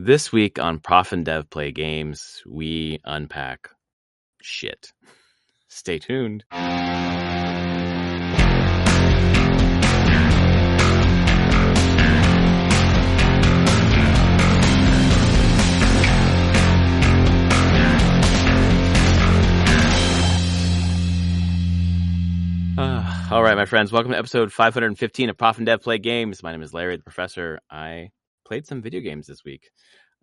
This week on Prof and Dev Play Games, we unpack shit. Stay tuned. All right, my friends, welcome to episode 515 of Prof and Dev Play Games. My name is Larry, the professor. I played some video games this week.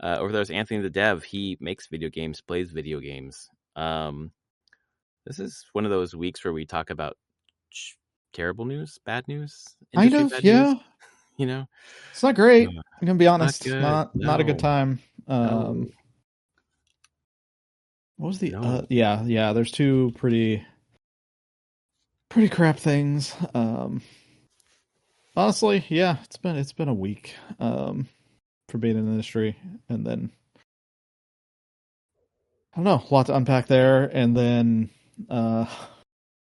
Over there's Anthony, the dev. He makes video games, plays video games. This is one of those weeks where we talk about terrible news, bad news. Kind of, yeah. News, you know, it's not great. I'm gonna be honest. Not a good time. No. What was the? Yeah. There's two pretty crap things. Honestly, yeah, it's been a week for being in the industry, and then I don't know, a lot to unpack there, and then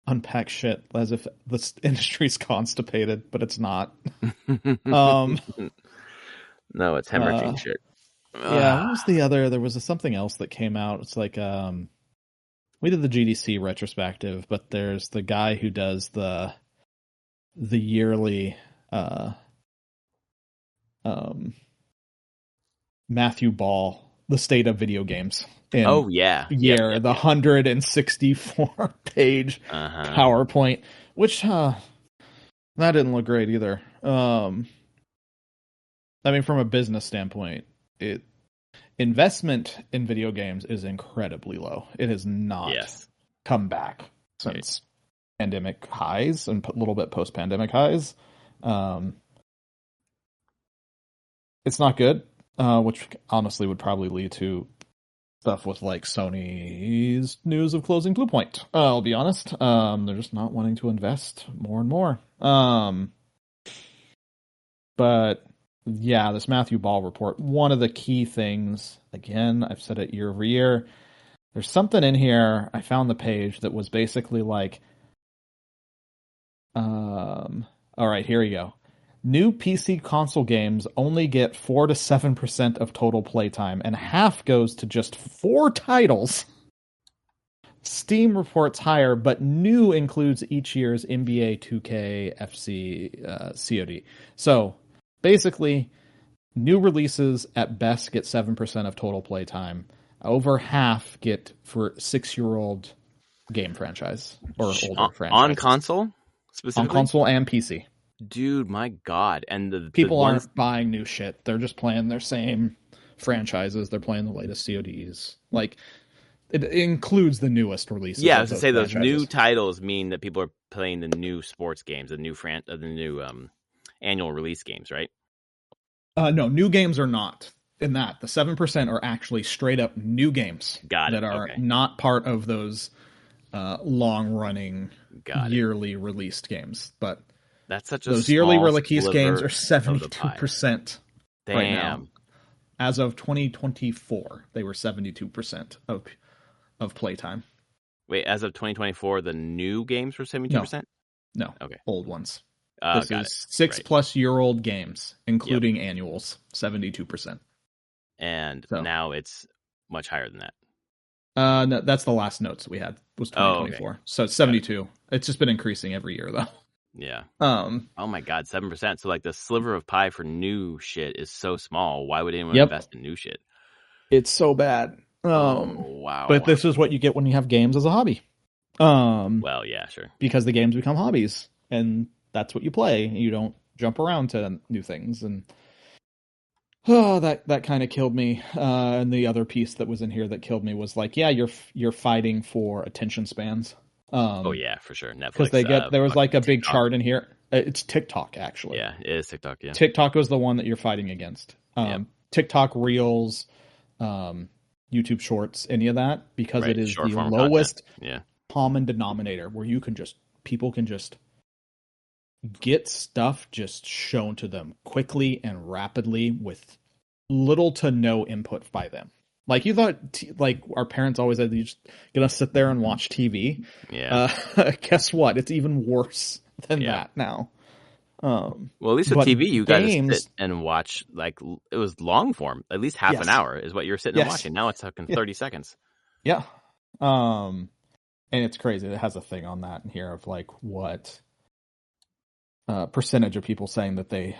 unpack shit as if this industry's constipated, but it's not. No, it's hemorrhaging shit. Yeah, what was the other? There was something else that came out. It's like we did the GDC retrospective, but there's the guy who does the yearly Matthew Ball, the state of video games. The 164 page PowerPoint, which that didn't look great either. I mean, from a business standpoint, investment in video games is incredibly low. It has not come back since pandemic highs and a little bit post-pandemic highs. It's not good, which honestly would probably lead to stuff with like Sony's news of closing Bluepoint. I'll be honest. They're just not wanting to invest more and more. But yeah, this Matthew Ball report, one of the key things, again, I've said it year over year, there's something in here, I found the page that was basically like, all right, here we go. New PC console games only get 4 to 7% of total playtime, and half goes to just 4 titles. Steam reports higher, but new includes each year's NBA 2K, FC, COD. So, basically, new releases at best get 7% of total playtime. Over half get for 6-year-old game franchise or older franchise. On console? Specifically? On console and PC. Dude, my God. And the people aren't buying new shit. They're just playing their same franchises. They're playing the latest CODs. Like, it includes the newest releases. Yeah, I was going to say those new titles mean that people are playing the new sports games, the new annual release games, right? No, new games are not in that. The 7% are actually straight up new games that are not part of those long-running yearly released games. But that's such a those yearly release games are 72% right now. As of 2024, they were 72% of playtime. Wait, as of 2024, the new games were 72%? No. Okay. Old ones. This is 6+ year old games, including annuals, 72%. And now it's much higher than that. No, that's the last notes we had was 2024. So it's 72. It's just been increasing every year though. Yeah. Oh my God, 7%. So like the sliver of pie for new shit is so small. Why would anyone invest in new shit? It's so bad. Wow. But this is what you get when you have games as a hobby. Well, yeah, sure. Because the games become hobbies, and that's what you play. You don't jump around to new things, and that kind of killed me. And the other piece that was in here that killed me was like, yeah, you're fighting for attention spans. Oh yeah, for sure. Netflix. Because there was like a big chart in here. It's TikTok actually. Yeah, it is TikTok. Yeah, TikTok was the one that you're fighting against. TikTok Reels, YouTube Shorts, any of that, because it is the lowest common denominator where people can just get stuff just shown to them quickly and rapidly with little to no input by them. Like you thought, like our parents always said, you're just gonna sit there and watch TV. Yeah. Guess what? It's even worse than that now. Well, at least with But TV, you got to sit games, and watch, like, it was long form. At least half an yes, hour is what you're sitting and yes, watching. Now it's fucking yeah, 30 seconds. yeah. And it's crazy. It has a thing on that in here of like what percentage of people saying that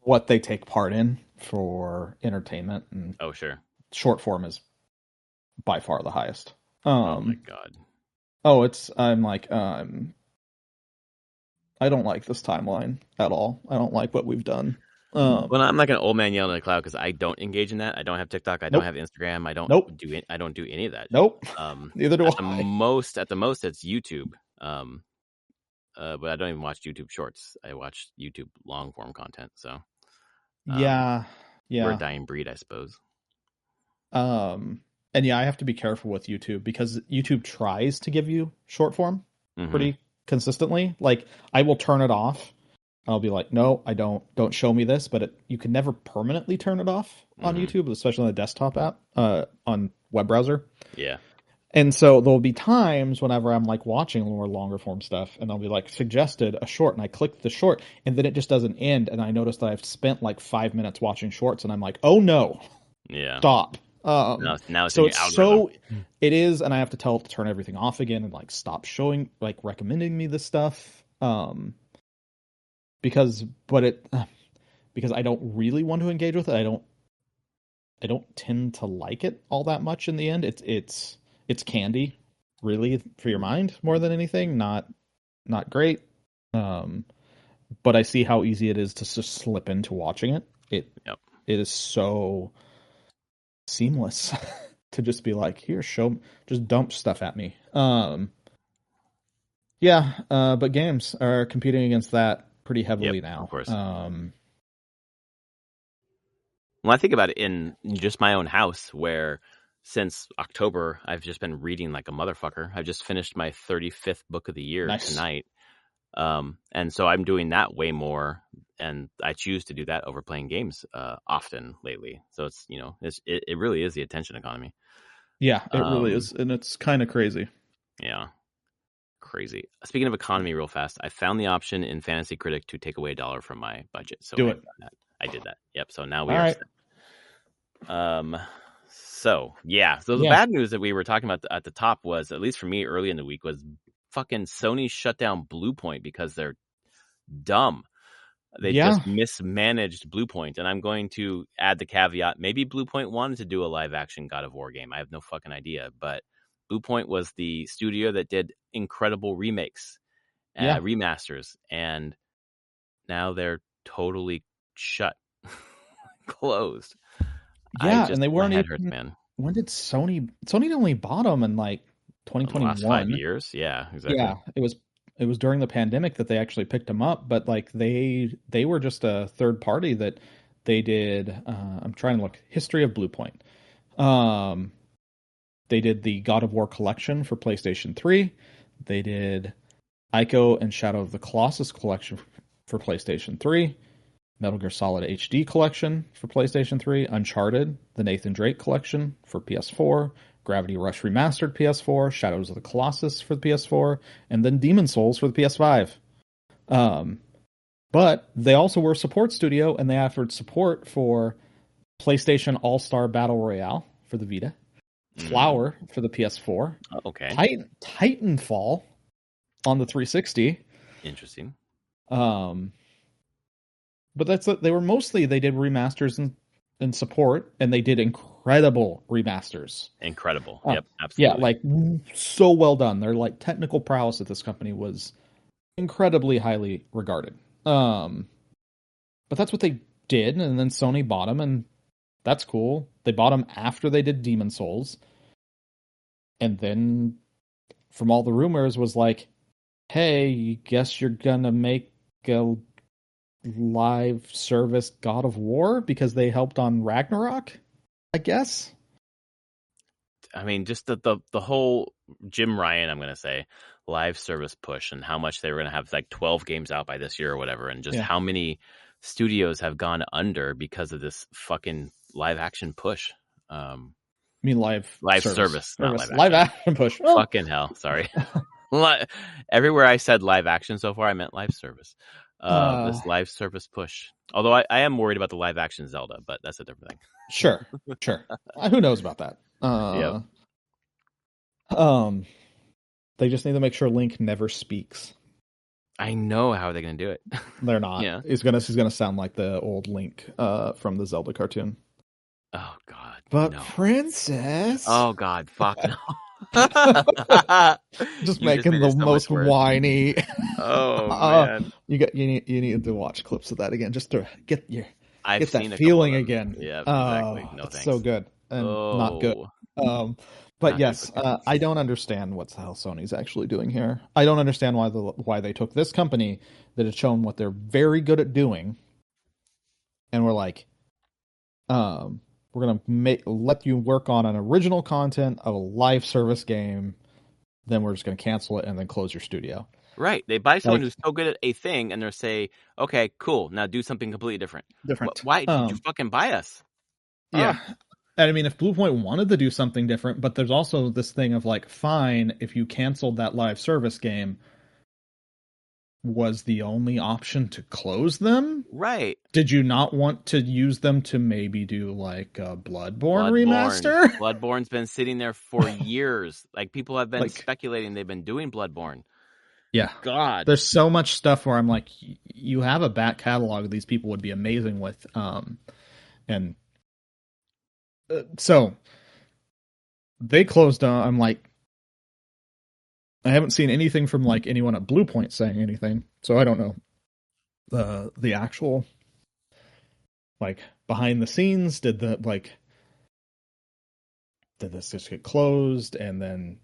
what they take part in for entertainment, and Oh, sure. short form is by far the highest. Oh, my God. I'm like, I don't like this timeline at all. I don't like what we've done. Well, I'm like an old man yelling at the cloud because I don't engage in that. I don't have TikTok. I don't Nope, have Instagram. I don't nope, do any of that. nope. Neither do At the I. most, it's YouTube. But I don't even watch YouTube Shorts. I watch YouTube long form content. So, Yeah, we're a yeah. dying breed, I suppose. And yeah, I have to be careful with YouTube because YouTube tries to give you short form pretty consistently. Like, I will turn it off. I'll be like, no, I don't. Don't show me this. But you can never permanently turn it off on YouTube, especially on the desktop app, on web browser. Yeah. And so there'll be times whenever I'm like watching more longer form stuff, and I'll be like suggested a short, and I click the short, and then it just doesn't end, and I notice that I've spent like 5 minutes watching shorts, and I'm like, oh no, Yeah. stop. Now it's So in your it's algorithm. it is, and I have to tell it to turn everything off again and like stop showing, like recommending me this stuff. Because I don't really want to engage with it. I don't tend to like it all that much in the end. It's candy, really, for your mind more than anything. Not great. But I see how easy it is to just slip into watching it. Yep. It is so seamless to just be like, here, just dump stuff at me. Yeah, but games are competing against that pretty heavily now. Of course. Well, I think about it in just my own house, where since October, I've just been reading like a motherfucker. I've just finished my 35th book of the year tonight. And so I'm doing that way more, and I choose to do that over playing games often lately. So it's, it really is the attention economy. Yeah, it really is, and it's kind of crazy. Yeah. Crazy. Speaking of economy, real fast, I found the option in Fantasy Critic to take away $1 from my budget. So do it. I did that. Yep. So now we All are right. set. So the bad news that we were talking about at the top was, at least for me early in the week, was fucking Sony shut down Bluepoint because they're dumb. They just mismanaged Bluepoint, and I'm going to add the caveat: maybe Bluepoint wanted to do a live action God of War game. I have no fucking idea, but Bluepoint was the studio that did incredible remakes, remasters, and now they're totally shut, closed. Yeah, and they weren't my head even. hurts, man. When did Sony only bought them in like 2021? The last 5 years, yeah, exactly. Yeah, it was during the pandemic that they actually picked them up, but like they were just a third party that they did. I'm trying to look history of Bluepoint. They did the God of War collection for PlayStation 3. They did Ico and Shadow of the Colossus collection for PlayStation 3. Metal Gear Solid HD collection for PlayStation 3, Uncharted, the Nathan Drake collection for PS4, Gravity Rush Remastered PS4, Shadows of the Colossus for the PS4, and then Demon Souls for the PS5. But they also were a support studio, and they offered support for PlayStation All-Star Battle Royale for the Vita, Flower for the PS4, okay, Titanfall on the 360. Interesting. But they did remasters and support, and they did incredible remasters. Incredible. Yep, absolutely. Yeah, like so well done. Their like technical prowess at this company was incredibly highly regarded. But that's what they did, and then Sony bought them, and that's cool. They bought them after they did Demon Souls, and then from all the rumors was like, hey, you guess you're gonna make a live service God of War because they helped on Ragnarok, I guess. I mean, just the whole Jim Ryan, I'm going to say, live service push, and how much they were going to have like 12 games out by this year or whatever, and just how many studios have gone under because of this fucking live action push. I mean live service, not live action push. Fucking hell, sorry. Everywhere I said live action so far, I meant live service. this live service push. Although I am worried about the live action Zelda, but that's a different thing. Sure. Who knows about that? Yep. They just need to make sure Link never speaks. I know how they're gonna do it. They're not. Yeah. He's gonna sound like the old Link from the Zelda cartoon. Oh God. But no. Princess. Oh God. Fuck no. just making the most whiny. Oh man. You need to watch clips of that again just to get that feeling again. Yeah, exactly. No, it's thanks. so good and not good. But not yes, I don't understand what the hell Sony's actually doing here. I don't understand why they took this company that has shown what they're very good at doing, and we're like, we're gonna let you work on an original content of a live service game, then we're just gonna cancel it and then close your studio. Right. They buy someone who's so good at a thing, and they're say, okay, cool, now do something completely different. Why did you fucking buy us? Yeah. And I mean, if Bluepoint wanted to do something different, but there's also this thing of like, fine, if you canceled that live service game, was the only option to close them? Right. Did you not want to use them to maybe do like a Bloodborne remaster? Bloodborne's been sitting there for years. Like, people have been speculating they've been doing Bloodborne. Yeah. God. There's so much stuff where I'm like, you have a back catalog these people would be amazing with. So they closed down. I'm like, I haven't seen anything from like anyone at Bluepoint saying anything, so I don't know the actual like behind the scenes. Did this just get closed, and then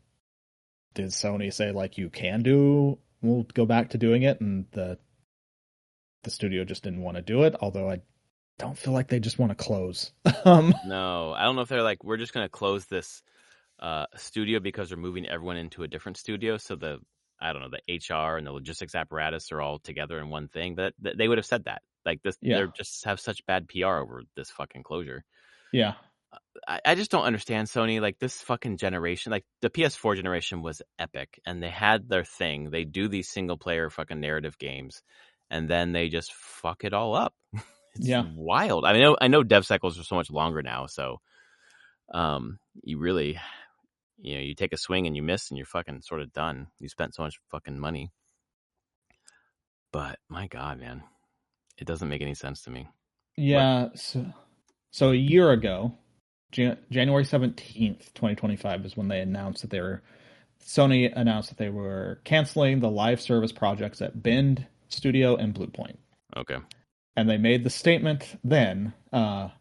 did Sony say like we'll go back to doing it, and the studio just didn't want to do it? Although I don't feel like they just want to close. No, I don't know if they're like, we're just going to close this studio because we're moving everyone into a different studio. So the HR and the logistics apparatus are all together in one thing. But they would have said that. Like this, they just have such bad PR over this fucking closure. Yeah. I just don't understand Sony. Like, this fucking generation, like the PS4 generation was epic, and they had their thing. They do these single player fucking narrative games, and then they just fuck it all up. It's wild. I mean, I know dev cycles are so much longer now, so you really, you take a swing and you miss and you're fucking sort of done. You spent so much fucking money. But my God, man, it doesn't make any sense to me. Yeah. So a year ago, January 17th, 2025 is when Sony announced that they were canceling the live service projects at Bend Studio and Bluepoint. Okay. And they made the statement then, Bend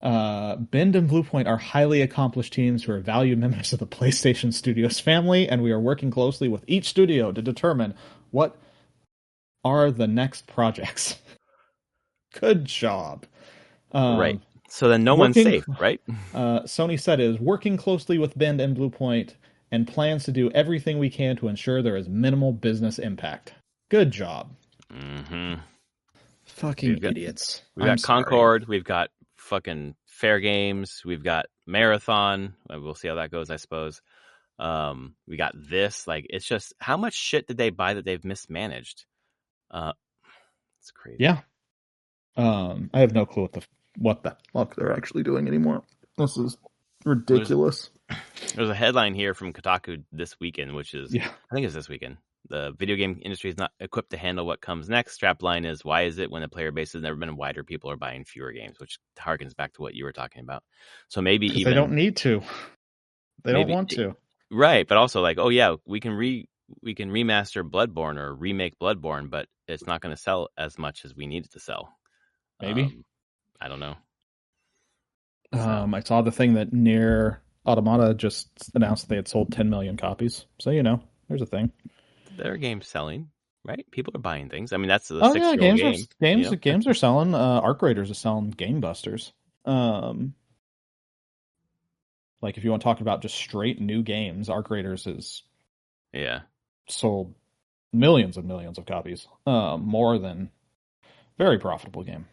and Bluepoint are highly accomplished teams who are valued members of the PlayStation Studios family, and we are working closely with each studio to determine what are the next projects. Good job. Right. So then no one's safe, right? Sony said it is working closely with Bend and Bluepoint and plans to do everything we can to ensure there is minimal business impact. Good job. Mm-hmm. Fucking idiots. We've got Concord. We've got fucking Fair Games. We've got Marathon. We'll see how that goes, I suppose. We got this. Like, it's just, how much shit did they buy that they've mismanaged? It's crazy. Yeah. I have no clue what the fuck they're actually doing anymore. This is ridiculous. There's a headline here from Kotaku this weekend, which is, I think it's this weekend. The video game industry is not equipped to handle what comes next. Strapline is, why is it when the player base has never been wider, people are buying fewer games, which harkens back to what you were talking about. So maybe even they don't need to. They don't want to. Right, but also like, oh yeah, we can remaster Bloodborne or remake Bloodborne, but it's not going to sell as much as we need it to sell. Maybe. I don't know. I saw the thing that Nier Automata just announced they had sold 10 million copies. So, there's a thing. Their game's selling, right? People are buying things. I mean, that's the 6-year-old game. Games are selling. Arc Raiders is selling gangbusters. Like, if you want to talk about just straight new games, Arc Raiders is sold millions and millions of copies. More than very profitable game.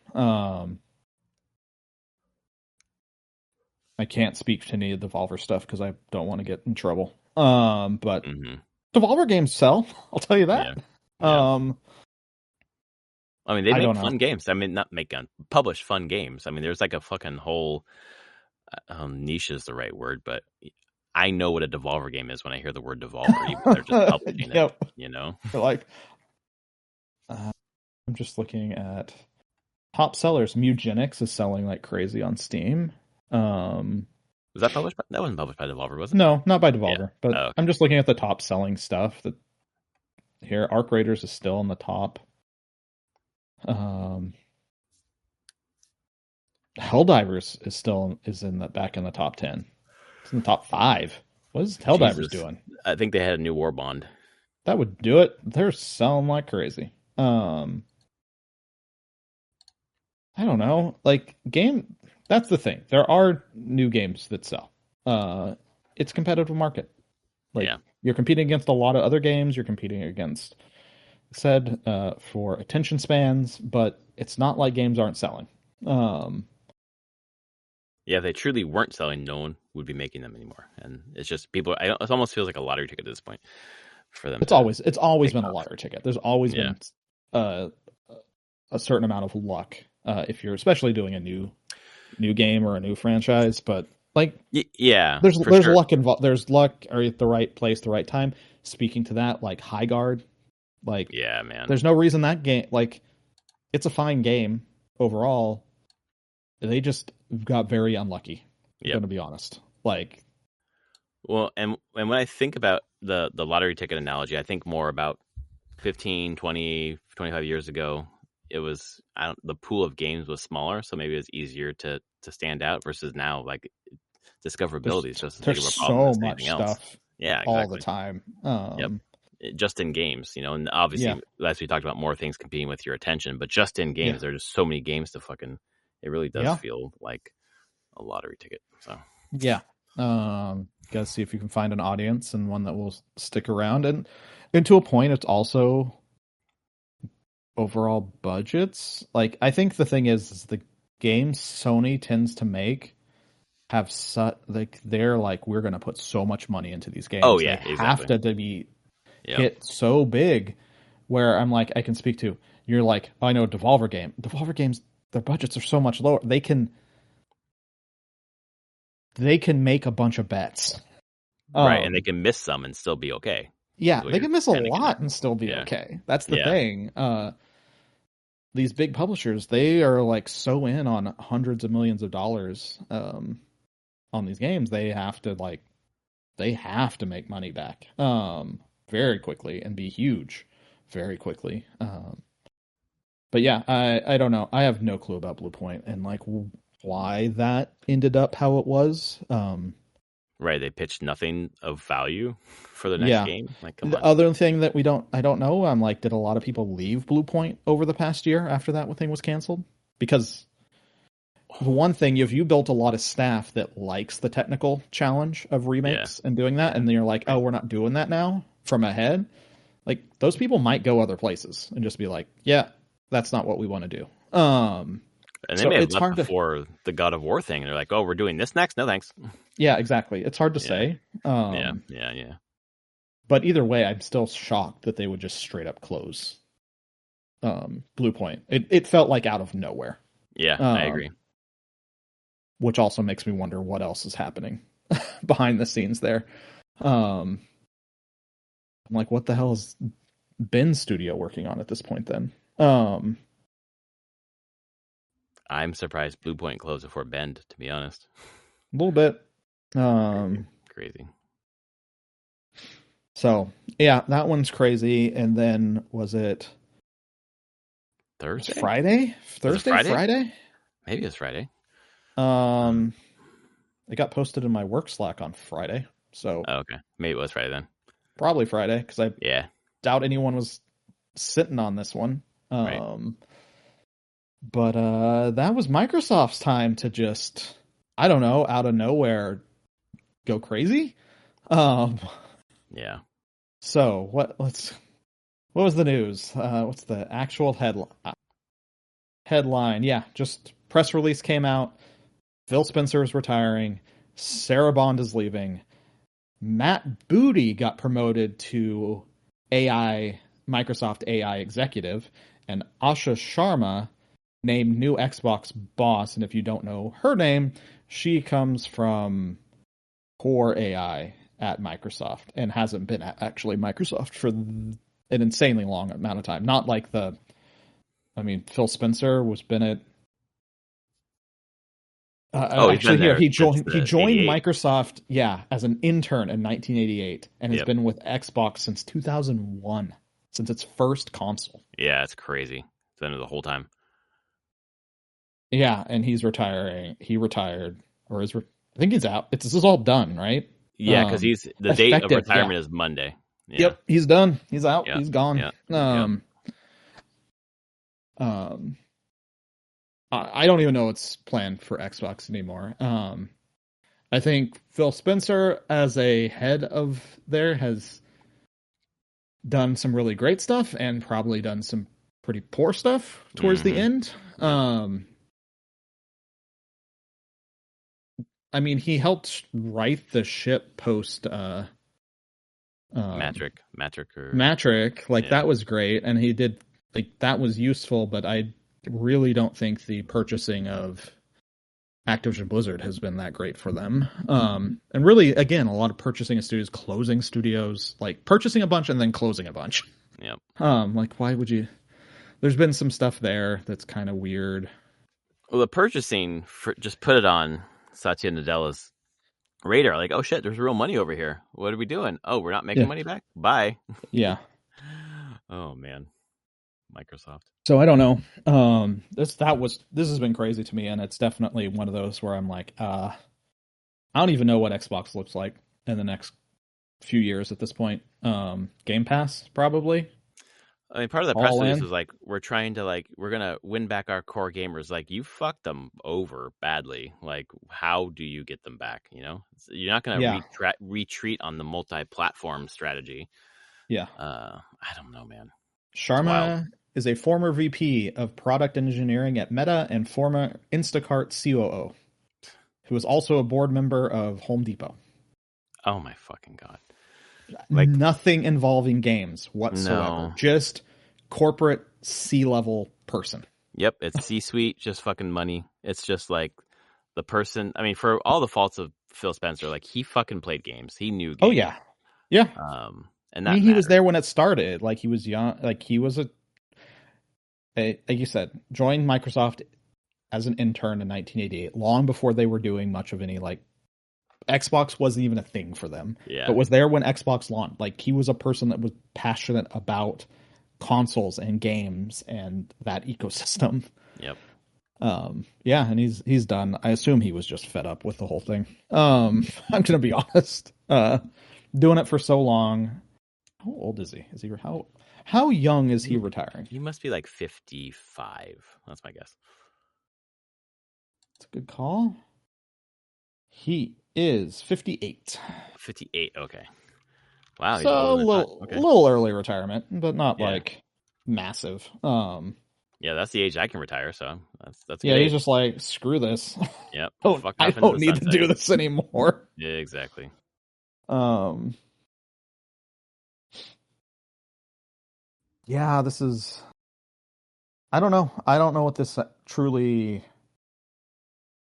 I can't speak to any of the Devolver stuff because I don't want to get in trouble. But Devolver games sell. I'll tell you that. Yeah. Um, I mean, they I make don't know. fun games. I mean, not make publish fun games. I mean, there's like a fucking whole niche is the right word, but I know what a Devolver game is when I hear the word Devolver, even if they're just publishing it. Yep. You know, Like, I'm just looking at top sellers. Mugenics is selling like crazy on Steam. was that published? That wasn't published by Devolver, was it? No, not by Yeah. Devolver, but Oh, okay. I'm just looking at the top selling stuff. That here, Arc Raiders is still in the top. Helldivers is in the back in the top 10. It's in the top 5. What is Helldivers Jesus. doing? I think they had a new war bond. That would do it. They're selling like crazy. I don't know. Like that's the thing. There are new games that sell. It's a competitive market. Like you're competing against a lot of other games. You're competing against for attention spans, but it's not like games aren't selling. Yeah, if they truly weren't selling, no one would be making them anymore. And it's just people. It almost feels like a lottery ticket at this point for them. It's always been a lottery ticket. There's always been a certain amount of luck if you're especially doing a new game or a new franchise. But like, there's sure. Luck involved. There's luck or at the right place, the right time. Speaking to that, like High Guard, like yeah, man. There's no reason that game it's a fine game overall. They just got very unlucky. I'm going to be honest. Like, well, and when I think about the lottery ticket analogy, I think more about 15, 20, 25 years ago. It was the pool of games was smaller, so maybe it was easier to stand out versus now. Like discoverability is just as big of a problem as anything else. Yeah, exactly. All the time. Just in games, and obviously, as we talked about, more things competing with your attention. But just in games, there's just so many games to fucking. It really does feel like a lottery ticket. So gotta see if you can find an audience and one that will stick around. And to a point, it's also overall budgets. Like, I think the thing is the games Sony tends to make have they're like, we're gonna put so much money into these games. Oh yeah, they have to be hit so big. Where I'm like, I can speak to. You're like, I know a Devolver game. Devolver games, their budgets are so much lower. They can make a bunch of bets. Right, and they can miss some and still be okay. Yeah, they can miss a lot and still be okay. That's the thing. These big publishers, they are like so in on hundreds of millions of dollars on these games. They have to make money back very quickly and be huge very quickly. But yeah, I don't know. I have no clue about Bluepoint and like why that ended up how it was. Right, they pitched nothing of value for the next game. Like, come on. The other thing that I don't know. I'm like, did a lot of people leave Bluepoint over the past year after that thing was canceled? Because the one thing, if you built a lot of staff that likes the technical challenge of remakes and doing that, and then you're like, oh, we're not doing that now from ahead. Like, those people might go other places and just be like, yeah, that's not what we want to do. And they may have left before the God of War thing. And they're like, oh, we're doing this next? No, thanks. Yeah, exactly. It's hard to say. Yeah. But either way, I'm still shocked that they would just straight up close Bluepoint. It felt like out of nowhere. Yeah, I agree. Which also makes me wonder what else is happening behind the scenes there. I'm like, what the hell is Ben's studio working on at this point then? I'm surprised Bluepoint closed before Bend, to be honest. A little bit. Crazy. So, yeah, that one's crazy. And then, was it Thursday? Friday? Friday? Maybe it's Friday. It got posted in my work Slack on Friday. So, okay. Maybe it was Friday then. Probably Friday, because I doubt anyone was sitting on this one. Right. But that was Microsoft's time to just, I don't know, out of nowhere, go crazy. Yeah. So what was the news? What's the actual headline? Yeah, just press release came out. Phil Spencer is retiring. Sarah Bond is leaving. Matt Booty got promoted to AI Microsoft AI executive, and Asha Sharma named new Xbox boss. And if you don't know her name, she comes from Core AI at Microsoft and hasn't been at actually Microsoft for an insanely long amount of time. Not like Phil Spencer was been at. He joined Microsoft, as an intern in 1988, and has been with Xbox since 2001, since its first console. Yeah, it's crazy. It's been the whole time. Yeah, and he's retiring. He retired, or I think he's out. This is all done, right? Yeah, because the date of retirement is Monday. Yeah. Yep, he's done. He's out. Yeah. He's gone. Yeah. I don't even know what's planned for Xbox anymore. I think Phil Spencer, as a head of there, has done some really great stuff and probably done some pretty poor stuff towards the end. He helped write the ship post Matric. That was great, and he did that was useful, but I really don't think the purchasing of Activision Blizzard has been that great for them. And really, again, a lot of purchasing of studios, closing studios, like purchasing a bunch and then closing a bunch. Yep. Why would you? There's been some stuff there that's kind of weird. Well, the purchasing just put it on Satya Nadella's radar. Like, oh shit, there's real money over here. What are we doing? Oh, we're not making money back. Bye. Yeah. Oh man, Microsoft. So I don't know. This has been crazy to me, and it's definitely one of those where I'm like, I don't even know what Xbox looks like in the next few years at this point. Game Pass, probably. I mean, part of the press release was like, we're gonna win back our core gamers. Like, you fucked them over badly. Like, how do you get them back? You know, you're not gonna retreat on the multi-platform strategy. Yeah. I don't know, man. Sharma is a former VP of product engineering at Meta and former Instacart COO, who is also a board member of Home Depot. Oh my fucking God. Like, nothing involving games whatsoever. No. Just corporate C-level person. Yep, it's C-suite, just fucking money. It's just like the person. I mean, for all the faults of Phil Spencer, like, he fucking played games. He knew games. Oh yeah, yeah. And that he was there when it started. Like, he was young. Like, he was like you said, joined Microsoft as an intern in 1988, long before they were doing much of any like. Xbox wasn't even a thing for them, but was there when Xbox launched. Like, he was a person that was passionate about consoles and games and that ecosystem. Yep. And he's done. I assume he was just fed up with the whole thing. I'm gonna be honest. Doing it for so long. How old is he? How young is he retiring? He must be like 55. That's my guess. That's a good call. He is 58. 58, okay. Wow. So a little early retirement, but not like massive. Yeah, that's the age I can retire, so that's yeah, he's just like, screw this. Yep. I don't need to do this anymore. Yeah, exactly. Yeah, this is, I don't know. I don't know what this truly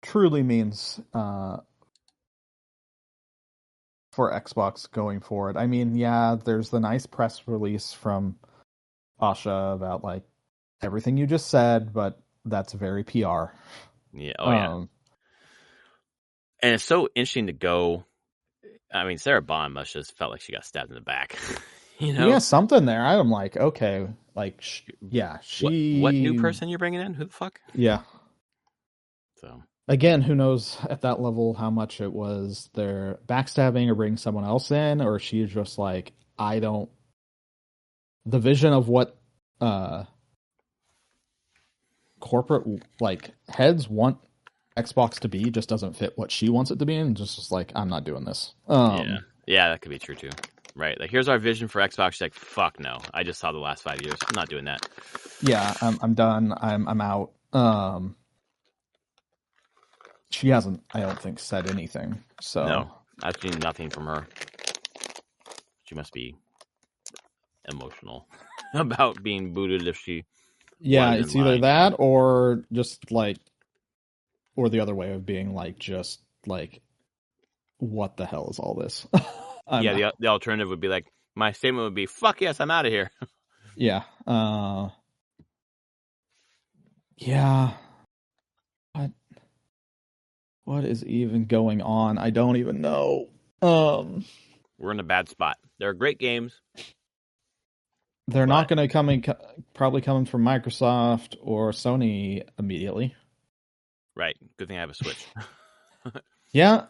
means for Xbox going forward. I mean, yeah, there's the nice press release from Asha about like everything you just said, but that's very PR. Yeah. Oh yeah. And it's so interesting to go. I mean, Sarah Bond must just felt like she got stabbed in the back. You know? Yeah, something there. I'm like, okay, like, she. What new person you're bringing in? Who the fuck? Yeah. So. Again, who knows at that level how much it was their backstabbing or bringing someone else in, or she's just like, the vision of what corporate like heads want Xbox to be just doesn't fit what she wants it to be, and just like, I'm not doing this. Yeah, that could be true too. Right, like, here's our vision for Xbox. She's like, fuck no, I just saw the last 5 years. I'm not doing that. Yeah, I'm done. I'm out. She hasn't, I don't think, said anything. So no, I've seen nothing from her. She must be emotional. about being booted if she Yeah, was in it's either line. that or just like, or the other way of being like, just like, what the hell is all this? I'm Yeah, out. the alternative would be like, my statement would be, fuck yes, I'm out of here. Yeah. Yeah. What is even going on? I don't even know. We're in a bad spot. They're great games. They're But not going to probably coming from Microsoft or Sony immediately. right, good thing I have a Switch. Yeah.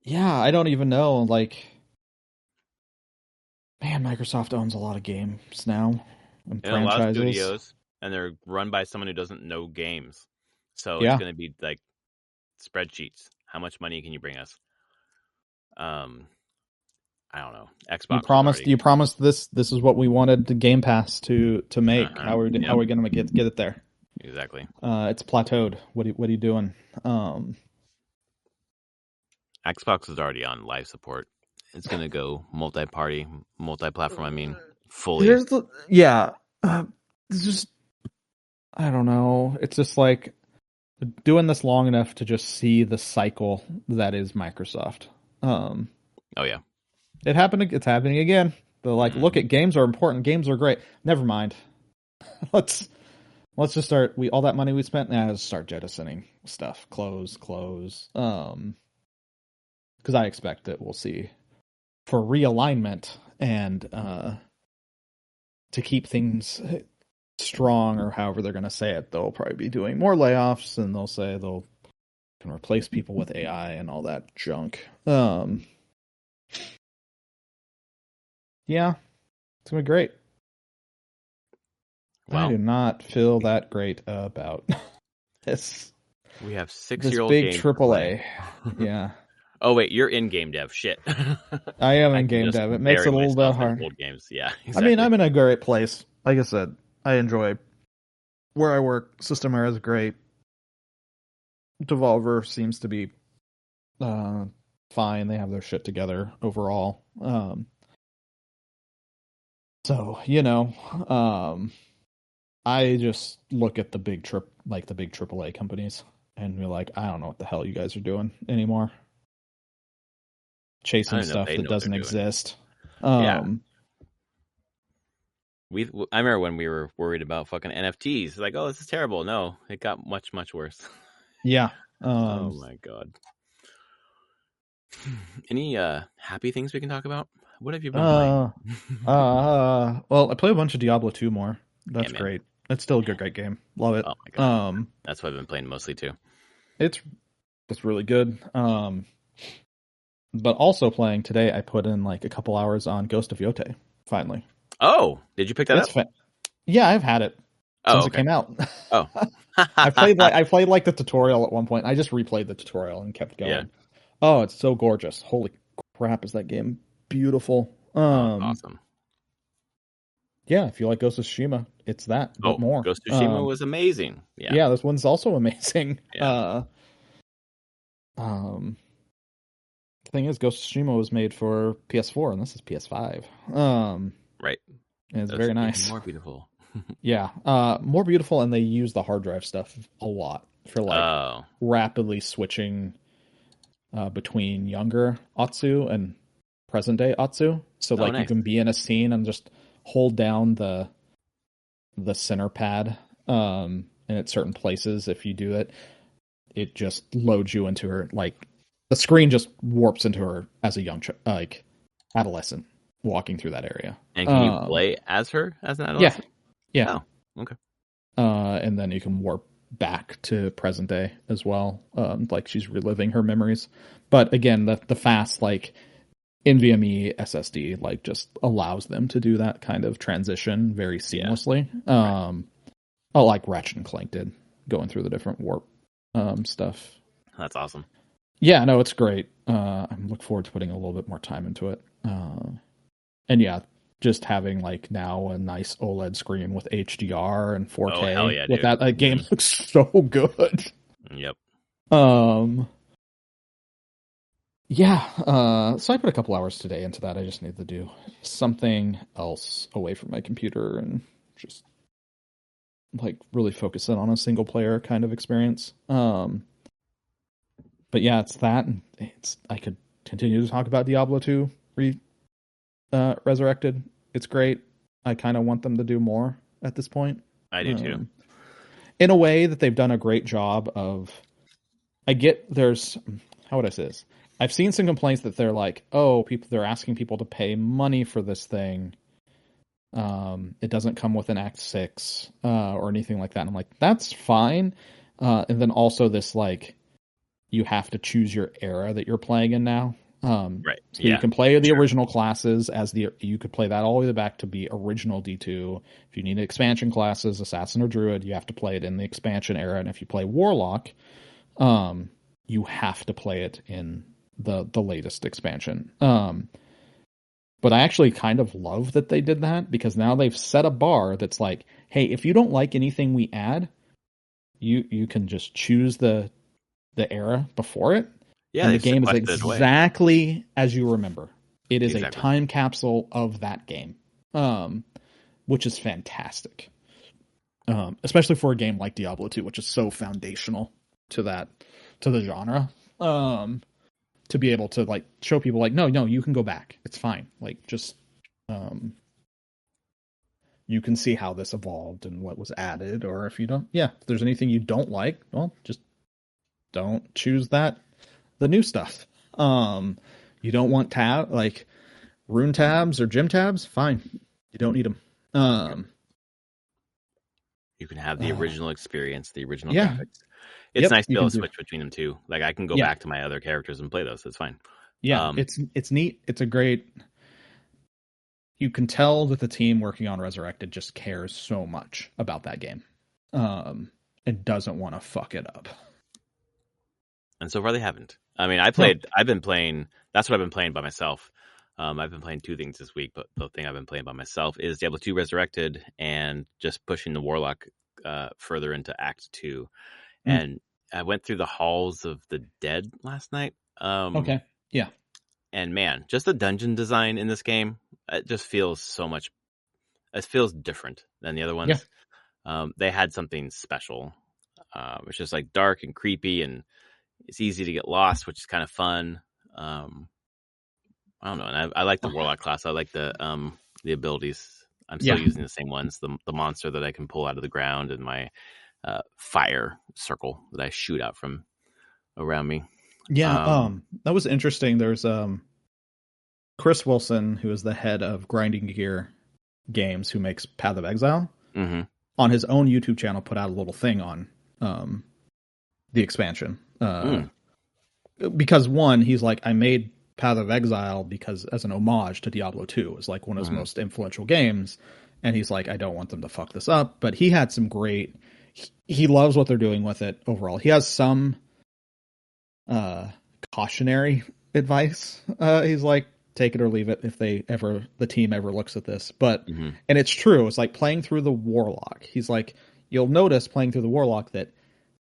Yeah, I don't even know. Like, man, Microsoft owns a lot of games now and And a lot of franchises. studios, and they're run by someone who doesn't know games. So it's Yeah. going to be like spreadsheets. How much money can you bring us? I don't know. Xbox was already. You promised this is what we wanted the Game Pass to make. Uh-huh. How are we going to get it there? Exactly. It's plateaued. What are you doing? Xbox is already on live support. It's going to go multi-party, multi-platform. I mean, fully. It's just, I don't know. It's just like doing this long enough to just see the cycle that is Microsoft. Oh yeah, It happened. It's happening again. They're like, look at games are important. Games are great. Never mind. Let's just start. All that money we spent. Now let's start jettisoning stuff. Close. Because I expect that we'll see for realignment and to keep things strong, or however they're going to say it. They'll probably be doing more layoffs, and they'll say they'll can replace people with AI and all that junk. Yeah, it's gonna be great. well, I do not feel that great about this. we have This 6-year-old big games to AAA. play. Yeah, Oh wait, you're in game dev. Shit. I am I in can game just dev. It makes bury it a little bit myself in hard. old games. Yeah, I mean, exactly. I'm in a great place. Like I said, I enjoy where I work. System Era is great. Devolver seems to be fine. They have their shit together overall. So I just look at the big AAA companies and be like, I don't know what the hell you guys are doing anymore. I Chasing don't know if stuff they that know what they're doesn't doing. exist. Yeah. I remember when we were worried about fucking NFTs. Like, oh, this is terrible. No, it got much, much worse. Yeah. Oh my god. Any happy things we can talk about? What have you been playing? Well, I play a bunch of Diablo 2 more. Yeah, That's man. great. It's still a good game. Love it. Oh my god. That's what I've been playing mostly too. It's really good. But also playing today, I put in like a couple hours on Ghost of Yotei. Finally. Oh, did you pick that up? Yeah, I've had it since it came out. Oh. I played like the tutorial at one point. I just replayed the tutorial and kept going. Yeah. Oh, it's so gorgeous. Holy crap, is that game beautiful. Awesome. Yeah, if you like Ghost of Tsushima, it's that, but more. Ghost of Tsushima was amazing. Yeah. Yeah, this one's also amazing. Yeah. The thing is, Ghost of Tsushima was made for PS4, and this is PS5. Right. And it's very nice. More beautiful. Yeah, more beautiful, and they use the hard drive stuff a lot for like rapidly switching between younger Atsu and present day Atsu. So like nice. you can be in a scene and just hold down the center pad and at certain places. If you do it, it just loads you into her. Like the screen just warps into her as a young adolescent walking through that area. And can you play as her as an adolescent? Yeah. Oh, okay. And then you can warp back to present day as well. Like she's reliving her memories. But again, the fast like NVMe SSD like just allows them to do that kind of transition very seamlessly. Right. Like Ratchet and Clank did, going through the different warp stuff. That's awesome. Yeah, no, it's great. I'm looking forward to putting a little bit more time into it. And yeah, just having like now a nice OLED screen with HDR and 4K. Oh, hell yeah, with dude. that game looks so good. Yep. Yeah, so I put a couple hours today into that. I just need to do something else away from my computer and just like really focus in on a single player kind of experience. But yeah, it's that. And I could continue to talk about Diablo 2 Resurrected. It's great. I kind of want them to do more at this point. I do too. In a way that they've done a great job of. I get there's how would I say this? I've seen some complaints that they're like, oh, they're asking people to pay money for this thing. It doesn't come with an Act 6 or anything like that. And I'm like, that's fine. And then also this like you have to choose your era that you're playing in now. Right. So you can play the original classes you could play that all the way back to be original D2. If you need expansion classes, Assassin or Druid, you have to play it in the expansion era. And if you play Warlock, you have to play it in the latest expansion. But I actually kind of love that they did that because now they've set a bar that's like, hey, if you don't like anything we add, you can just choose the era before it. Yeah, and the game is exactly as you remember. It is a time capsule of that game, which is fantastic. Especially for a game like Diablo 2, which is so foundational to the genre. To be able to like show people like, no, you can go back. It's fine. Like just you can see how this evolved and what was added, or if you don't, if there's anything you don't like, well, just don't choose the new stuff. You don't want rune tabs or gym tabs, fine. You don't need them. You can have the original experience, the original graphics. It's nice to be able to switch between them too. Like I can go back to my other characters and play those. It's fine. Yeah, it's neat. It's a great. You can tell that the team working on Resurrected just cares so much about that game, and doesn't want to fuck it up. And so far they haven't. I mean, I've been playing. That's what I've been playing by myself. I've been playing two things this week, but the thing I've been playing by myself is Diablo 2 Resurrected and just pushing the Warlock further into Act 2. And I went through the Halls of the Dead last night. Okay. Yeah. And man, just the dungeon design in this game, it just feels so much. It feels different than the other ones. Yeah. They had something special. It's just like dark and creepy, and it's easy to get lost, which is kind of fun. I don't know, and I like the Warlock class. I like the abilities. I'm still using the same ones. The monster that I can pull out of the ground, and my fire circle that I shoot out from around me. Yeah, that was interesting. There's Chris Wilson, who is the head of Grinding Gear Games, who makes Path of Exile. Mm-hmm. On his own YouTube channel, put out a little thing on the expansion. Because one, he's like, I made Path of Exile because as an homage to Diablo 2. It's like one of his most influential games. And he's like, I don't want them to fuck this up. But he had some great... He loves what they're doing with it overall. He has some cautionary advice. He's like, take it or leave it if the team ever looks at this. But and it's true. It's like playing through the Warlock. He's like, you'll notice playing through the Warlock that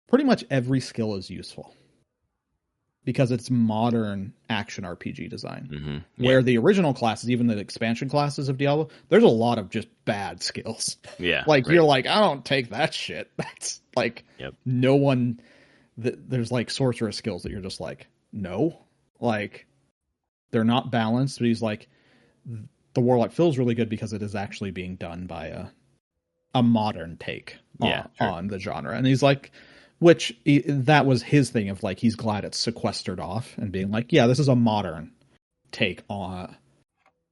pretty much every skill is useful because it's modern action RPG design. Where the original classes, even the expansion classes of Diablo, there's a lot of just bad skills. Yeah, you're like, I don't take that shit. That's like no one. There's like sorcerer skills that you're just like, no, like they're not balanced. But he's like, the Warlock feels really good because it is actually being done by a modern take on the genre. And he's like, that was his thing of like, he's glad it's sequestered off and being like, yeah, this is a modern take on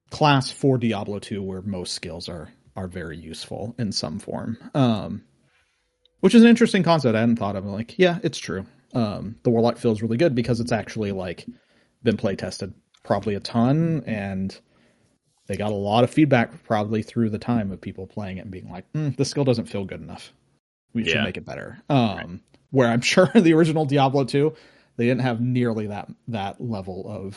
class for Diablo 2 where most skills are very useful in some form. Which is an interesting concept I hadn't thought of. Like, yeah, it's true. The Warlock feels really good because it's actually like been play tested probably a ton, and they got a lot of feedback probably through the time of people playing it and being like, this skill doesn't feel good enough. We should make it better. Where I'm sure the original Diablo 2, they didn't have nearly that level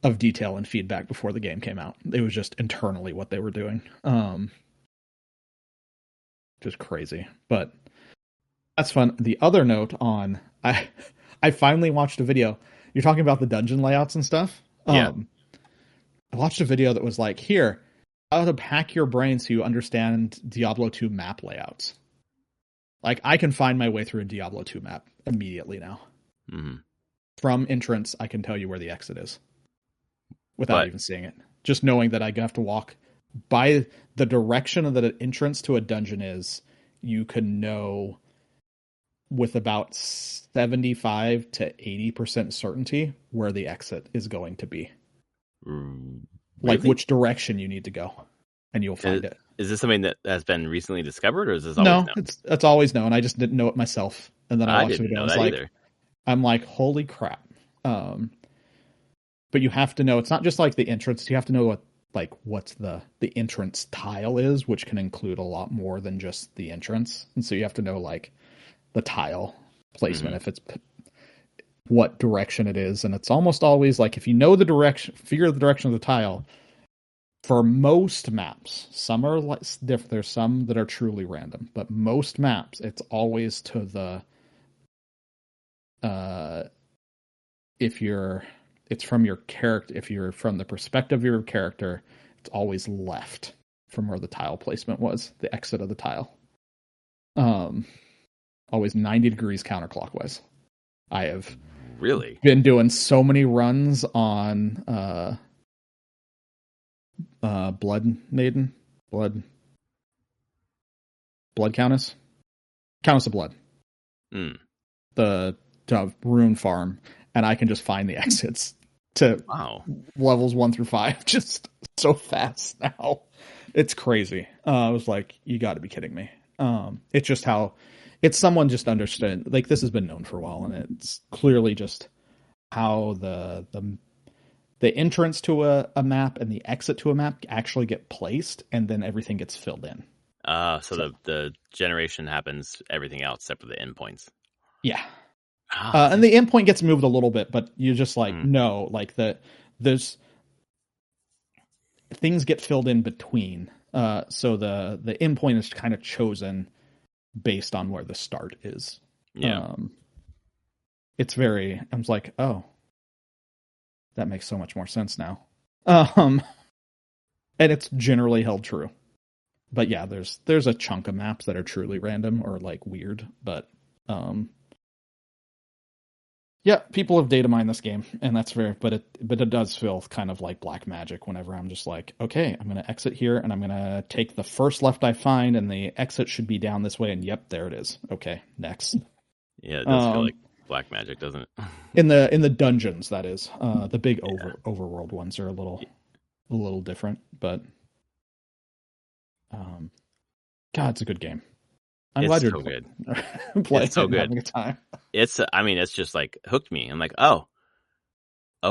of detail and feedback before the game came out. It was just internally what they were doing. Just crazy, but that's fun. The other note on I finally watched a video. you're talking about the dungeon layouts and stuff. Yeah. I watched a video that was like, here, how to hack your brain so you understand Diablo 2 map layouts. Like, I can find my way through a Diablo 2 map immediately now. Mm-hmm. From entrance, I can tell you where the exit is without But even seeing it. Just knowing that I have to walk by the direction of the entrance to a dungeon is, you can know with about 75 to 80% certainty where the exit is going to be. really? Like which direction you need to go, and you'll find it. Is this something that has been recently discovered, or is this always No, known? it's always known. I just didn't know it myself. And then I I watched the didn't video know and I was that like, either. I'm like, holy crap. But you have to know, it's not just like the entrance. You have to know what's the entrance tile is, which can include a lot more than just the entrance. And so you have to know like the tile placement, if it's what direction it is. And it's almost always like, if you know the direction, figure the direction of the tile. For most maps, some are like different. There's some that are truly random, but most maps, it's always to the it's from your character. If you're from the perspective of your character, it's always left from where the tile placement was, the exit of the tile. Always 90 degrees counterclockwise. I have Really been doing so many runs on Blood Maiden, Blood Countess of Blood, the Rune Farm, and I can just find the exits to levels 1 through 5 just so fast now. It's crazy. I was like, you got to be kidding me. It's just how it's someone just understood. Like, this has been known for a while, and it's clearly just how the entrance to a map and the exit to a map actually get placed, and then everything gets filled in. So the generation happens, everything else except for the endpoints. Yeah. And the endpoint gets moved a little bit, but you just like, no, like there's things get filled in between. So the endpoint is kind of chosen based on where the start is. Yeah. It's very, I was like, oh, that makes so much more sense now. And it's generally held true. But yeah, there's a chunk of maps that are truly random or like weird, but yeah, people have data mined this game, and that's very, but it does feel kind of like black magic whenever I'm just like, okay, I'm gonna exit here and I'm gonna take the first left I find, and the exit should be down this way, and yep, there it is. Okay, next. Yeah, it does feel like black magic, doesn't it? in the dungeons, that is. The big overworld ones are a little different, but God, it's a good game. I'm glad you're so good. playing it's so good. Having a time. It's just like hooked me. I'm like, oh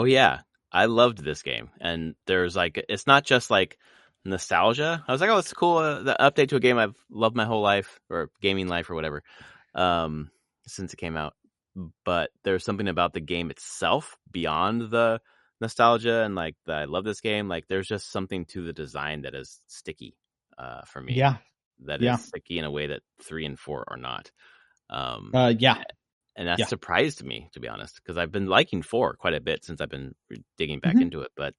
yeah, I loved this game. And there's like, it's not just like nostalgia. I was like, oh, it's cool. The update to a game I've loved my whole life, or gaming life, or whatever, since it came out. But there's something about the game itself beyond the nostalgia and like I love this game. Like, there's just something to the design that is sticky for me. Yeah. That is sticky in a way that 3 and 4 are not. Yeah. And that surprised me, to be honest, because I've been liking 4 quite a bit since I've been digging back into it. But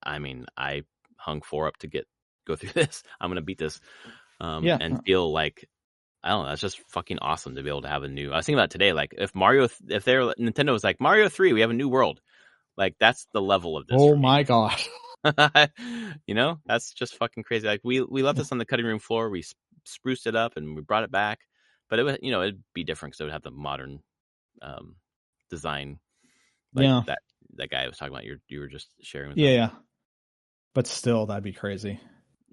I mean, I hung 4 up to go through this. I'm going to beat this and feel like, I don't know, that's just fucking awesome to be able to have a new. I was thinking about today, like if Nintendo was like, Mario 3, we have a new world. Like, that's the level of this. Oh my God. You know, that's just fucking crazy. Like, we left this on the cutting room floor. We spruced it up and we brought it back, but it would, it'd be different because it would have the modern design. Like that guy I was talking about, you were just sharing with them. But still, that'd be crazy.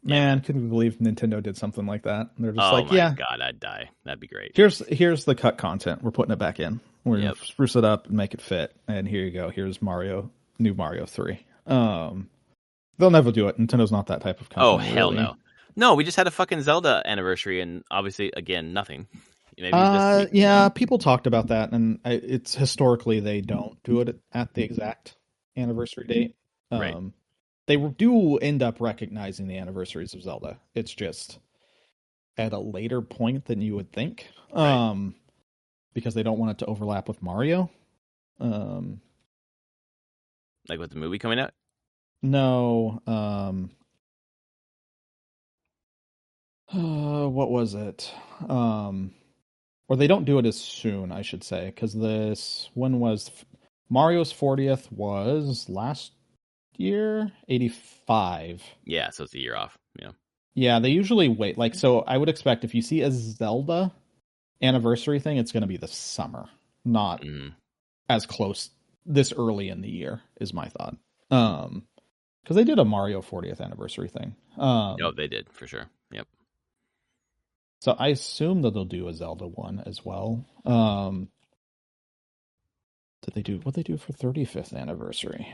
Man, couldn't we believe Nintendo did something like that? They're just like, yeah, God, I'd die. That'd be great. Here's the cut content. We're putting it back in. We're gonna spruce it up and make it fit. And here you go. Here's new Mario 3. They'll never do it. Nintendo's not that type of company. Oh, hell no. No, we just had a fucking Zelda anniversary, and obviously, again, nothing. Maybe people talked about that, and it's historically they don't do it at the exact anniversary date. Right. They do end up recognizing the anniversaries of Zelda. It's just at a later point than you would think, because they don't want it to overlap with Mario. Like with the movie coming out? No. What was it? Or they don't do it as soon, I should say, because when was Mario's 40th was last year, 85. Yeah, so it's a year off. Yeah. Yeah, they usually wait. Like, so I would expect if you see a Zelda anniversary thing, it's going to be this summer, not as close this early in the year, is my thought. Because they did a Mario 40th anniversary thing. Oh, they did for sure. Yep. So I assume that they'll do a Zelda one as well. Did they do what they do for 35th anniversary?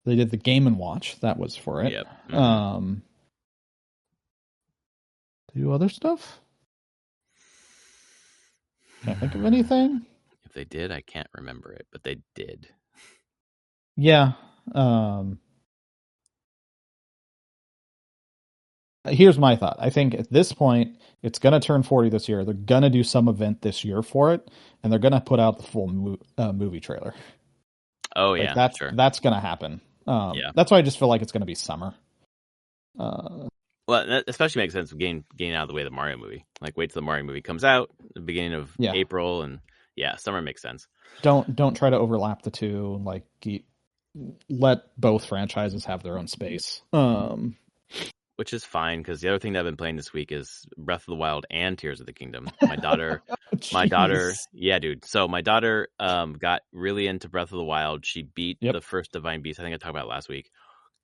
They did the Game and Watch. That was for it. Yep. They do other stuff? Can't think of anything. If they did, I can't remember it, but they did. Yeah. Here's my thought. I think at this point, it's going to turn 40 this year. They're going to do some event this year for it, and they're going to put out the full movie trailer. Oh, yeah. That's going to happen. Yeah. That's why I just feel like it's going to be summer. Well, that especially makes sense with getting out of the way of the Mario movie. Like, wait till the Mario movie comes out at the beginning of April, and summer makes sense. Don't try to overlap the two. Like, let both franchises have their own space. Which is fine, because the other thing that I've been playing this week is Breath of the Wild and Tears of the Kingdom. My daughter, yeah, dude. So my daughter got really into Breath of the Wild. She beat the first Divine Beast. I think I talked about it last week.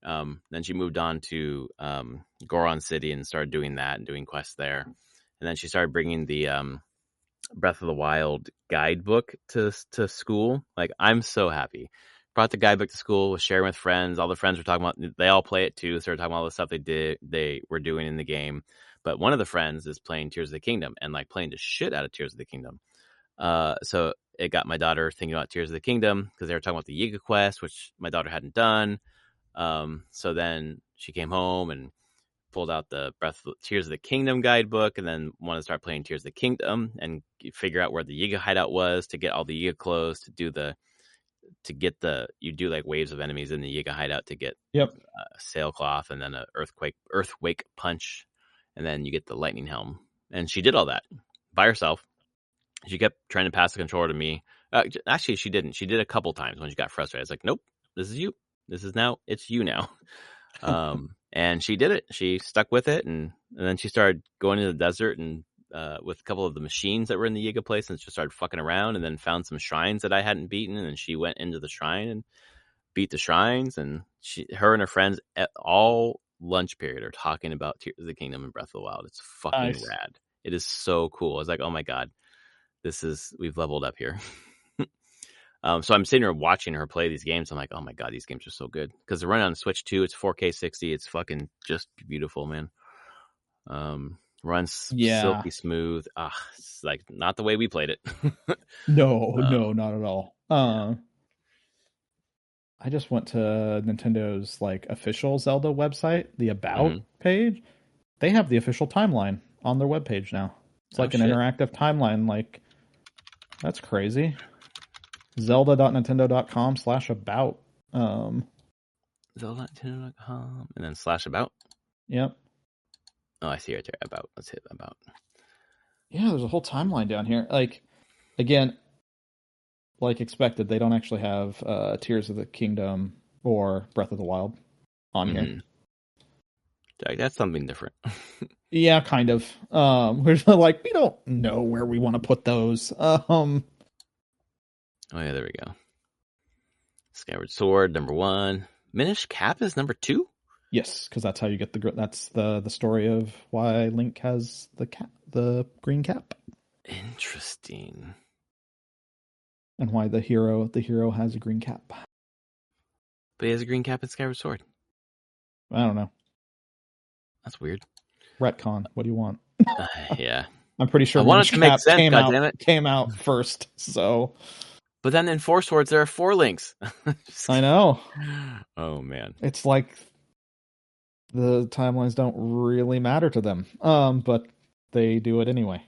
Then she moved on to Goron City and started doing that and doing quests there. And then she started bringing the Breath of the Wild guidebook to school. Like, I'm so happy. Brought the guidebook to school, was sharing with friends. All the friends were talking about, they all play it too. So they're talking about all the stuff they were doing in the game. But one of the friends is playing Tears of the Kingdom and like playing the shit out of Tears of the Kingdom. So it got my daughter thinking about Tears of the Kingdom because they were talking about the Yiga quest, which my daughter hadn't done. So then she came home and pulled out the Tears of the Kingdom guidebook and then wanted to start playing Tears of the Kingdom and figure out where the Yiga hideout was to get all the Yiga clothes you do like waves of enemies in the Yiga hideout to get sailcloth and then a earthquake punch, and then you get the lightning helm. And she did all that by herself. She kept trying to pass the controller to me. Actually, she didn't. She did a couple times when she got frustrated. I was like, nope, this is you. It's you now. And she did it. She stuck with it, and then she started going into the desert and with a couple of the machines that were in the Yiga place, and just started fucking around, and then found some shrines that I hadn't beaten, and then she went into the shrine and beat the shrines, and her and her friends at all lunch period are talking about Tears of the Kingdom and Breath of the Wild. It's fucking rad. It is so cool. I was like, oh my god, we've leveled up here. So I'm sitting here watching her play these games. I'm like, oh my god, these games are so good because they're running on Switch 2. It's 4K 60. It's fucking just beautiful, man. Runs silky smooth. It's like not the way we played it. No, not at all. I just went to Nintendo's like official Zelda website, the About page. They have the official timeline on their webpage now. It's like an interactive timeline. Like, that's crazy. Zelda.nintendo.com/about. Zelda.nintendo.com and then /about. Yep. Oh, I see right there. About. Let's hit about. Yeah, there's a whole timeline down here. Like, again, like expected, they don't actually have Tears of the Kingdom or Breath of the Wild on here. That's something different. Yeah, kind of. We're like, we don't know where we want to put those. Oh yeah, there we go. Skyward Sword, number 1. Minish Cap is number 2? Yes, because that's how you get that's the story of why Link has the green cap. Interesting. And why the hero has a green cap. But he has a green cap in Skyward Sword. I don't know. That's weird. Retcon. What do you want? Yeah. I'm pretty sure I want it to make sense, came out first, so. But then in 4 Swords, there are 4 Links. I know. Oh, man. It's like the timelines don't really matter to them, but they do it anyway.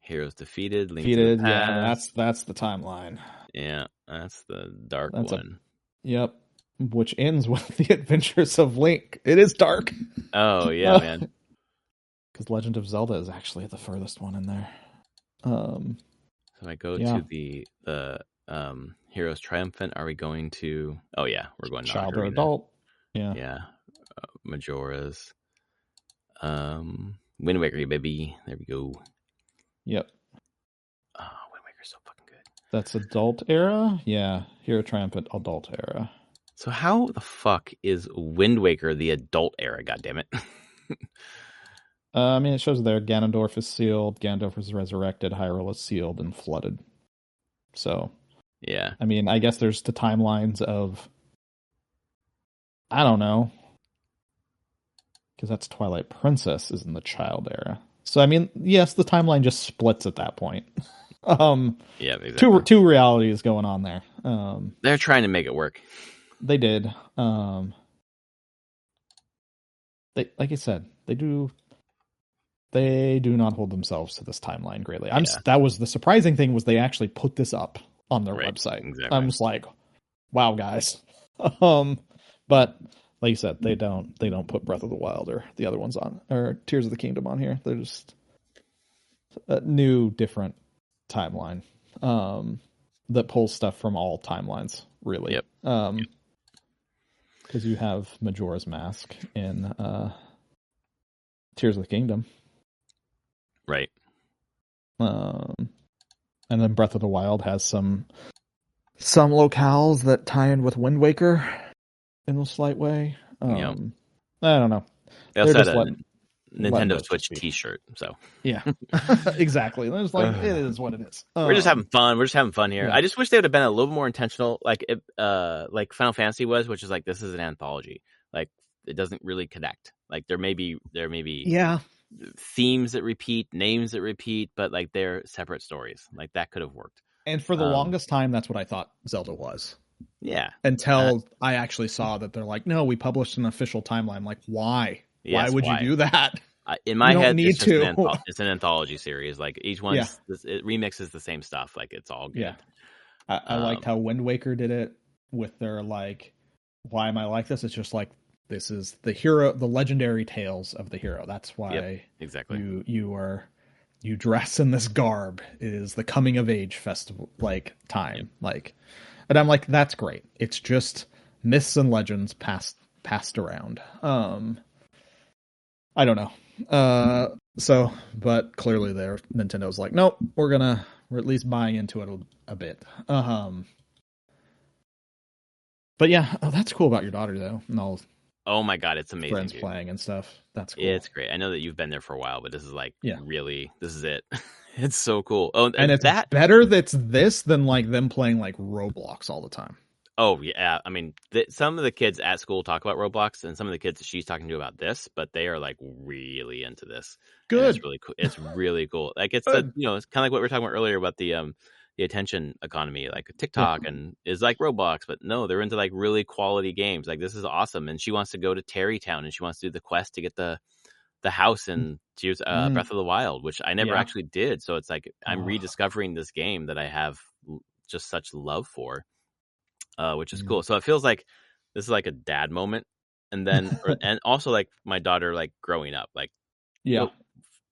Heroes defeated, Link yeah, that's the timeline. Yeah, that's the dark That's one. Yep. Which ends with the Adventures of Link. It is dark. Oh yeah, man. Because Legend of Zelda is actually the furthest one in there. So I go Yeah. to the Heroes Triumphant. Are we going to? Oh yeah, we're going to Child or Ocarina. adult. Yeah. Yeah, Majora's. Wind Waker, baby. There we go. Yep. Oh, Wind Waker's so fucking good. That's adult era? Yeah. Hero Triumphant adult era. So how the fuck is Wind Waker the adult era? God damn it. I mean, it shows there Ganondorf is sealed, Ganondorf is resurrected, Hyrule is sealed and flooded. So, yeah. I mean, I guess there's the timelines of, I don't know, because that's Twilight Princess is in the child era. So, I mean, yes, the timeline just splits at that point. Yeah, exactly. Two realities going on there. They're trying to make it work. They did. They, like I said, they do not hold themselves to this timeline greatly. That was the surprising thing, was they actually put this up on their website. Exactly. I'm just like, wow, guys. But like you said, they don't put Breath of the Wild or the other ones on, or Tears of the Kingdom on here. They're just a new, different timeline that pulls stuff from all timelines, really. Yep. Because you have Majora's Mask in Tears of the Kingdom. Right. And then Breath of the Wild has some locales that tie in with Wind Waker in a slight way. I don't know. They also had a Nintendo Switch T-shirt, so yeah, exactly. It's like, it is what it is. We're just having fun. We're just having fun here. Yeah. I just wish they would have been a little more intentional, like Final Fantasy was, which is like, this is an anthology. Like, it doesn't really connect. Like, there may be yeah, themes that repeat, names that repeat, but like, they're separate stories. Like, that could have worked. And for the longest time, that's what I thought Zelda was. Yeah. Until I actually saw that they're like, no, we published an official timeline. Like, why? Yes, why would you do that? In my head, it's an anthology series. Like, each one, it remixes the same stuff. Like, it's all good. Yeah. I liked how Wind Waker did it with their, like, why am I like this? It's just like, this is the hero, the legendary tales of the hero. That's why exactly you dress in this garb. It is the coming of age festival, like, time. Like, and I'm like, that's great. It's just myths and legends passed around. I don't know. So, but clearly Nintendo's like, nope, we're at least buying into it a bit. But yeah, that's cool about your daughter, though. And all, oh my god, it's amazing. Friends playing and stuff. That's cool. It's great. I know that you've been there for a while, but this is like, really, this is it. It's so cool. Oh, and it's better that's this than like them playing like Roblox all the time. Oh yeah, I mean, some of the kids at school talk about Roblox, and some of the kids that she's talking to about this, but they are like really into this. Good. And it's really cool. It's really cool. Like, it's it's kind of like what we were talking about earlier about the attention economy, like TikTok and is like Roblox, but no, they're into like really quality games. Like, this is awesome, and she wants to go to Terrytown and she wants to do the quest to get the house in Tears Breath of the Wild, which I never actually did. So it's like I'm rediscovering this game that I have just such love for. Which is cool. So it feels like this is like a dad moment, and then and also like my daughter like growing up, like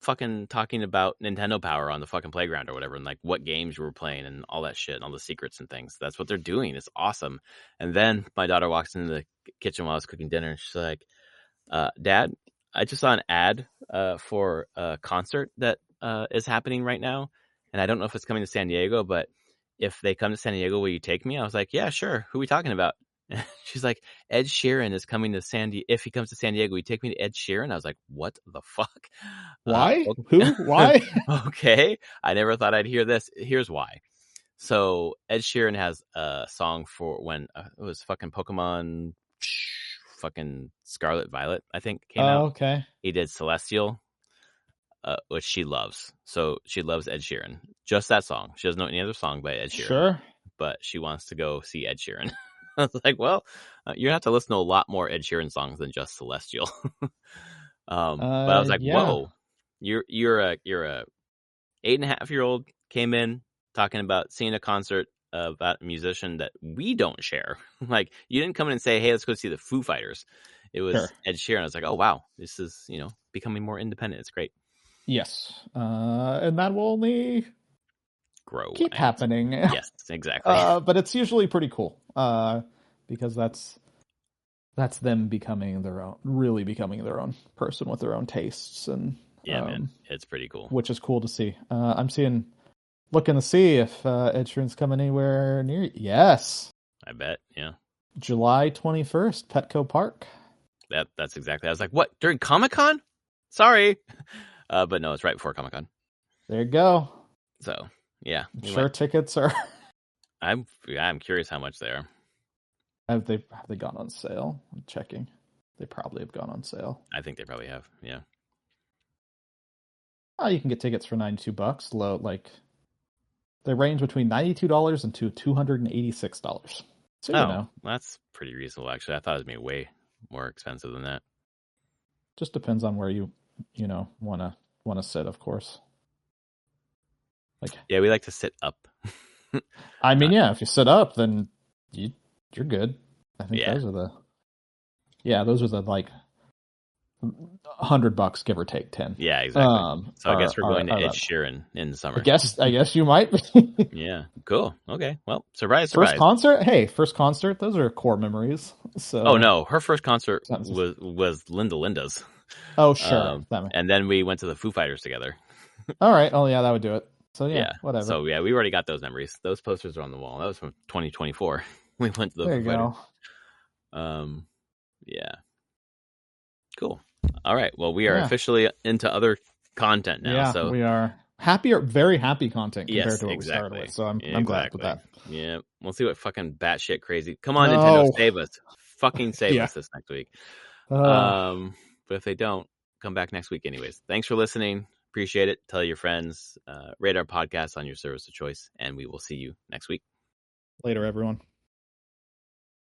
fucking talking about Nintendo Power on the fucking playground or whatever, and like what games you were playing and all that shit and all the secrets and things. That's what they're doing. It's awesome. And then my daughter walks into the kitchen while I was cooking dinner, and she's like, "Dad, I just saw an ad for a concert that is happening right now, and I don't know if it's coming to San Diego, but if they come to San Diego, will you take me?" I was like, "Yeah, sure. Who are we talking about?" And she's like, "Ed Sheeran is coming to San Diego. If he comes to San Diego, will you take me to Ed Sheeran?" I was like, "What the fuck? Why? Who? Why?" Okay. I never thought I'd hear this. Here's why. So Ed Sheeran has a song for when it was fucking Pokemon fucking Scarlet Violet, I think, came out. Okay. He did Celestial. Which she loves. So she loves Ed Sheeran. Just that song. She doesn't know any other song by Ed Sheeran. Sure. But she wants to go see Ed Sheeran. I was like, well, you have to listen to a lot more Ed Sheeran songs than just Celestial. But I was like, whoa, you're a 8.5-year-old came in talking about seeing a concert about a musician that we don't share. Like, you didn't come in and say, "Hey, let's go see the Foo Fighters." It was Sure. Ed Sheeran. I was like, "Oh wow, this is becoming more independent. It's great." Yes. And that will only Grow. keep happening. Yes, exactly. But it's usually pretty cool. Because that's them becoming their own person with their own tastes, and Yeah, man, it's pretty cool. which is cool to see. I'm looking to see if Ed Sheeran's coming anywhere near. Yes, I bet. Yeah, July 21st, Petco Park. That's exactly. I was like, what, during Comic-Con? Sorry, but no, it's right before Comic-Con. There you go. So yeah, I'm sure tickets are. I'm curious how much they are. Have they gone on sale? I'm checking. They probably have gone on sale. I think they probably have. Yeah. Oh, you can get tickets for $92. Low, like they range between $92 and to $286. So that's pretty reasonable. Actually, I thought it would be way more expensive than that. Just depends on where you want to sit, of course. Like, yeah, we like to sit up. I mean, yeah, if you sit up, then you're good. I think those are the like $100, give or take 10. Yeah, exactly. So I guess we're going to Ed Sheeran in the summer. I guess you might be. Yeah, cool. Okay, well, surprise. First concert. Hey, first concert. Those are core memories. So. Oh no, her first concert was Linda's. Oh sure. And then we went to the Foo Fighters together. All right. Oh yeah, that would do it. So yeah, whatever. So yeah, we already got those memories. Those posters are on the wall. That was from 2024. We went to the Foo Fighters. Yeah. Cool. All right. Well, we are officially into other content now. Yeah, so we are very happy content compared to what we started with. So I'm glad with that. Yeah. We'll see what fucking batshit crazy. Come on, Nintendo, save us. Fucking save us this next week. But if they don't, come back next week anyways. Thanks for listening. Appreciate it. Tell your friends. Rate our podcast on your service of choice, and we will see you next week. Later, everyone.